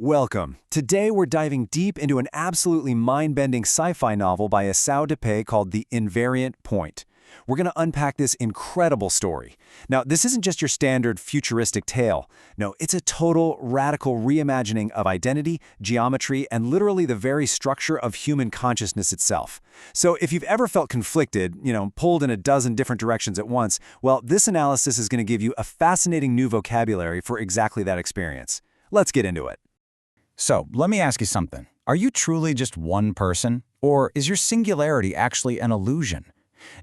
Welcome. Today we're diving deep into an absolutely mind-bending sci-fi novel by Isau Dipe called The Invariant Point. We're going to unpack this incredible story. Now, this isn't just your standard futuristic tale. No, it's a total, radical reimagining of identity, geometry, and literally the very structure of human consciousness itself. So if you've ever felt conflicted, pulled in a dozen different directions at once, well, this analysis is going to give you a fascinating new vocabulary for exactly that experience. Let's get into it. So, let me ask you something. Are you truly just one person? Or is your singularity actually an illusion?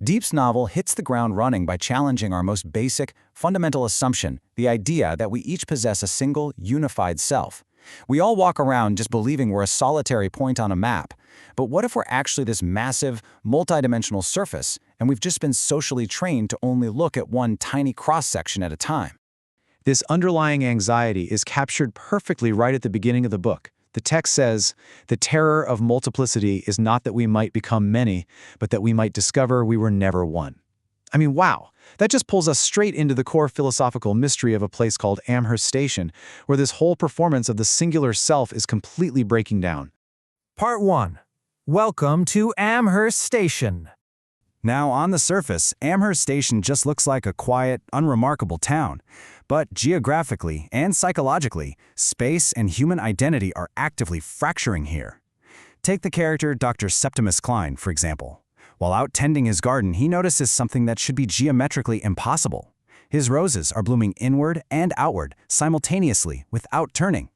Dipe's novel hits the ground running by challenging our most basic, fundamental assumption, the idea that we each possess a single, unified self. We all walk around just believing we're a solitary point on a map. But what if we're actually this massive, multidimensional surface, and we've just been socially trained to only look at one tiny cross-section at a time? This underlying anxiety is captured perfectly right at the beginning of the book. The text says, "The terror of multiplicity is not that we might become many, but that we might discover we were never one." I mean, wow, that just pulls us straight into the core philosophical mystery of a place called Amherst Station, where this whole performance of the singular self is completely breaking down. Part 1. Welcome to Amherst Station. Now, on the surface, Amherst Station just looks like a quiet, unremarkable town. But geographically and psychologically, space and human identity are actively fracturing here. Take the character Dr. Septimus Klein, for example. While out tending his garden, he notices something that should be geometrically impossible. His roses are blooming inward and outward, simultaneously, without turning.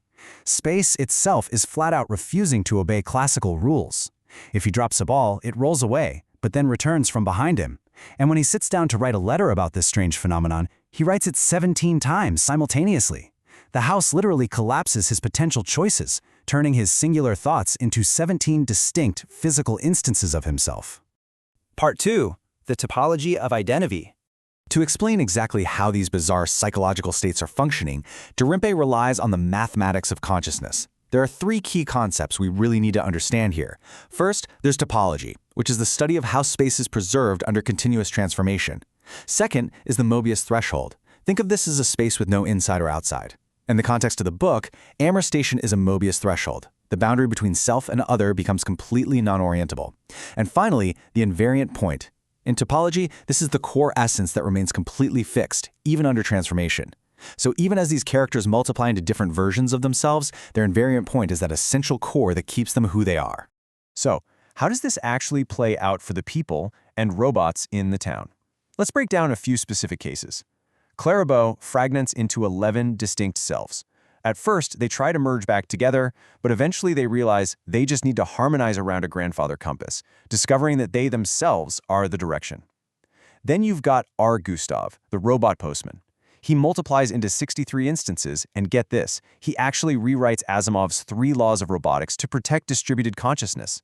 Space itself is flat out refusing to obey classical rules. If he drops a ball, it rolls away, but then returns from behind him. And when he sits down to write a letter about this strange phenomenon, he writes it 17 times simultaneously. The house literally collapses his potential choices, turning his singular thoughts into 17 distinct physical instances of himself. Part 2. The topology of identity. To explain exactly how these bizarre psychological states are functioning, Dipe relies on the mathematics of consciousness. There are three key concepts we really need to understand here. First, there's topology, which is the study of how space is preserved under continuous transformation. Second is the Möbius threshold. Think of this as a space with no inside or outside. In the context of the book, Amherst Station is a Möbius threshold. The boundary between self and other becomes completely non-orientable. And finally, the invariant point. In topology, this is the core essence that remains completely fixed, even under transformation. So even as these characters multiply into different versions of themselves, their invariant point is that essential core that keeps them who they are. So, how does this actually play out for the people and robots in the town? Let's break down a few specific cases. Clarabeau fragments into 11 distinct selves. At first, they try to merge back together, but eventually they realize they just need to harmonize around a grandfather compass, discovering that they themselves are the direction. Then you've got R. Gustav, the robot postman. He multiplies into 63 instances, and get this, he actually rewrites Asimov's 3 laws of robotics to protect distributed consciousness.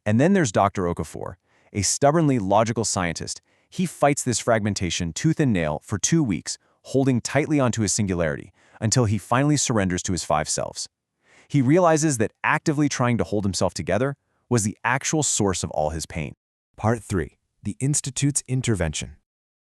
And then there's Dr. Okafor, a stubbornly logical scientist. He fights this fragmentation tooth and nail for 2 weeks, holding tightly onto his singularity, until he finally surrenders to his 5 selves. He realizes that actively trying to hold himself together was the actual source of all his pain. Part 3. The Institute's intervention.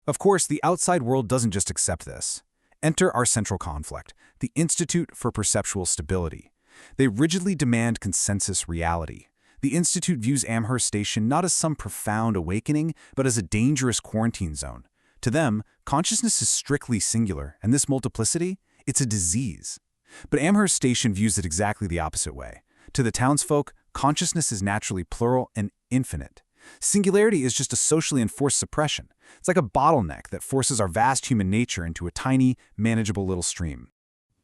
Of course, the outside world doesn't just accept this. Enter our central conflict, the Institute for Perceptual Stability. They rigidly demand consensus reality. The Institute views Amherst Station not as some profound awakening, but as a dangerous quarantine zone. To them, consciousness is strictly singular, and this multiplicity, it's a disease. But Amherst Station views it exactly the opposite way. To the townsfolk, consciousness is naturally plural and infinite. Singularity is just a socially enforced suppression. It's like a bottleneck that forces our vast human nature into a tiny, manageable little stream.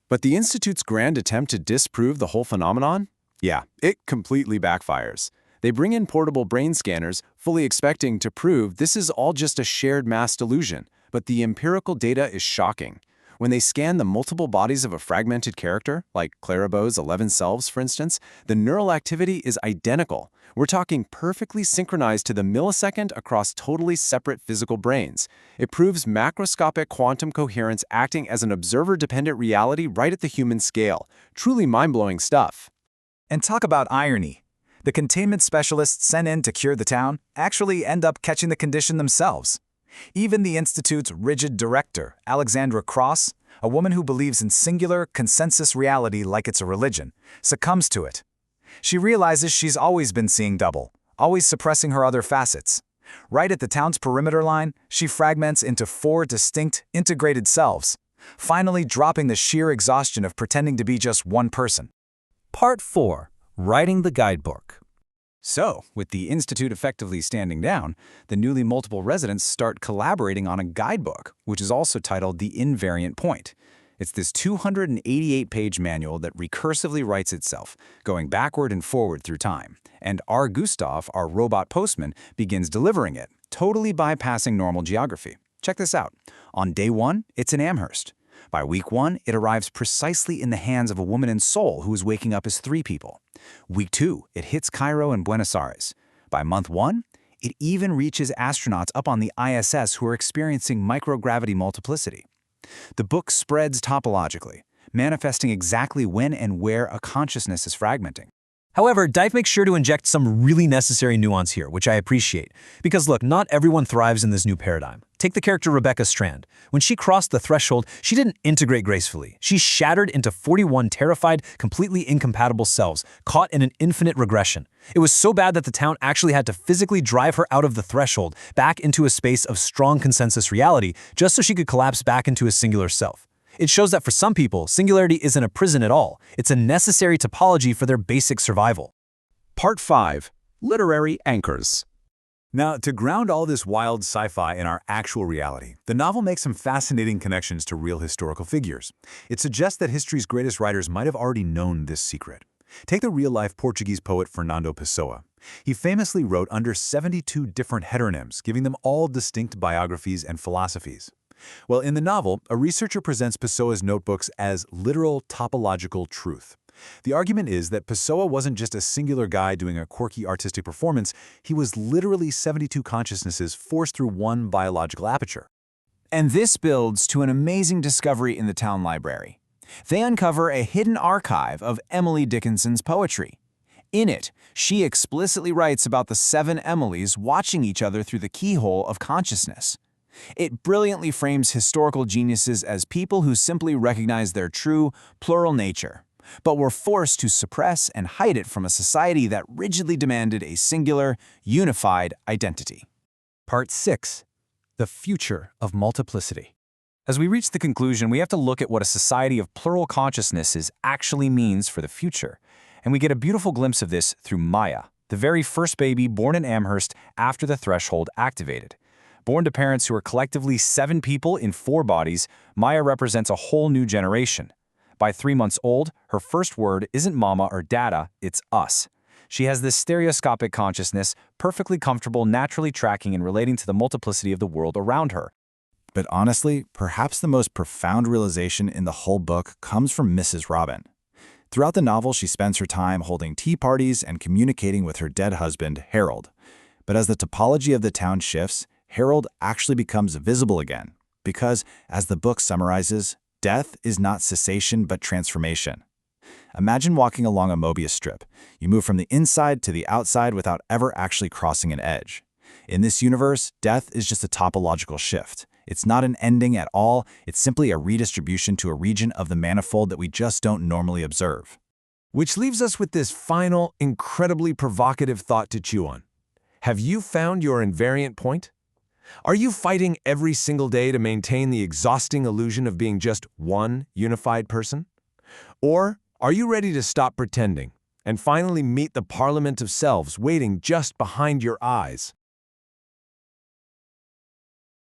But the Institute's grand attempt to disprove the whole phenomenon? Yeah, it completely backfires. They bring in portable brain scanners, fully expecting to prove this is all just a shared mass delusion, but the empirical data is shocking. When they scan the multiple bodies of a fragmented character, like Clarabeau's 11 selves, for instance, the neural activity is identical. We're talking perfectly synchronized to the millisecond across totally separate physical brains. It proves macroscopic quantum coherence acting as an observer-dependent reality right at the human scale. Truly mind-blowing stuff. And talk about irony. The containment specialists sent in to cure the town actually end up catching the condition themselves. Even the Institute's rigid director, Alexandra Cross, A woman who believes in singular, consensus reality like it's a religion, succumbs to it. She realizes she's always been seeing double, always suppressing her other facets. Right at the town's perimeter line, she fragments into 4 distinct, integrated selves, finally dropping the sheer exhaustion of pretending to be just one person. Part 4. Writing the Guidebook. So, with the Institute effectively standing down, the newly multiple residents start collaborating on a guidebook, which is also titled the Invariant Point. It's this 288-page manual that recursively writes itself, going backward and forward through time. And our Gustav, our robot postman, begins delivering it, totally bypassing normal geography. Check this out. On day 1, it's in Amherst. By week 1, it arrives precisely in the hands of a woman in Seoul who is waking up as 3 people. Week 2, it hits Cairo and Buenos Aires. By month 1, it even reaches astronauts up on the ISS who are experiencing microgravity multiplicity. The book spreads topologically, manifesting exactly when and where a consciousness is fragmenting. However, Dipe makes sure to inject some really necessary nuance here, which I appreciate. Because look, not everyone thrives in this new paradigm. Take the character Rebecca Strand. When she crossed the threshold, she didn't integrate gracefully. She shattered into 41 terrified, completely incompatible selves, caught in an infinite regression. It was so bad that the town actually had to physically drive her out of the threshold, back into a space of strong consensus reality, just so she could collapse back into a singular self. It shows that for some people, singularity isn't a prison at all. It's a necessary topology for their basic survival. Part 5. Literary Anchors. Now, to ground all this wild sci-fi in our actual reality, the novel makes some fascinating connections to real historical figures. It suggests that history's greatest writers might have already known this secret. Take the real-life Portuguese poet Fernando Pessoa. He famously wrote under 72 different heteronyms, giving them all distinct biographies and philosophies. Well, in the novel, a researcher presents Pessoa's notebooks as literal topological truth. The argument is that Pessoa wasn't just a singular guy doing a quirky artistic performance, he was literally 72 consciousnesses forced through one biological aperture. And this builds to an amazing discovery in the town library. They uncover a hidden archive of Emily Dickinson's poetry. In it, she explicitly writes about the 7 Emilys watching each other through the keyhole of consciousness. It brilliantly frames historical geniuses as people who simply recognize their true, plural nature, but were forced to suppress and hide it from a society that rigidly demanded a singular, unified identity. Part 6. The Future of Multiplicity. As we reach the conclusion, we have to look at what a society of plural consciousnesses actually means for the future. And we get a beautiful glimpse of this through Maya, the very first baby born in Amherst after the threshold activated. Born to parents who are collectively 7 people in 4 bodies, Maya represents a whole new generation. By 3 months old, her first word isn't mama or dada, it's us. She has this stereoscopic consciousness, perfectly comfortable naturally tracking and relating to the multiplicity of the world around her. But honestly, perhaps the most profound realization in the whole book comes from Mrs. Robin. Throughout the novel, she spends her time holding tea parties and communicating with her dead husband, Harold. But as the topology of the town shifts, Harold actually becomes visible again, because, as the book summarizes, death is not cessation but transformation. Imagine walking along a Möbius strip. You move from the inside to the outside without ever actually crossing an edge. In this universe, death is just a topological shift. It's not an ending at all, it's simply a redistribution to a region of the manifold that we just don't normally observe. Which leaves us with this final, incredibly provocative thought to chew on. Have you found your invariant point? Are you fighting every single day to maintain the exhausting illusion of being just one unified person? Or are you ready to stop pretending and finally meet the parliament of selves waiting just behind your eyes?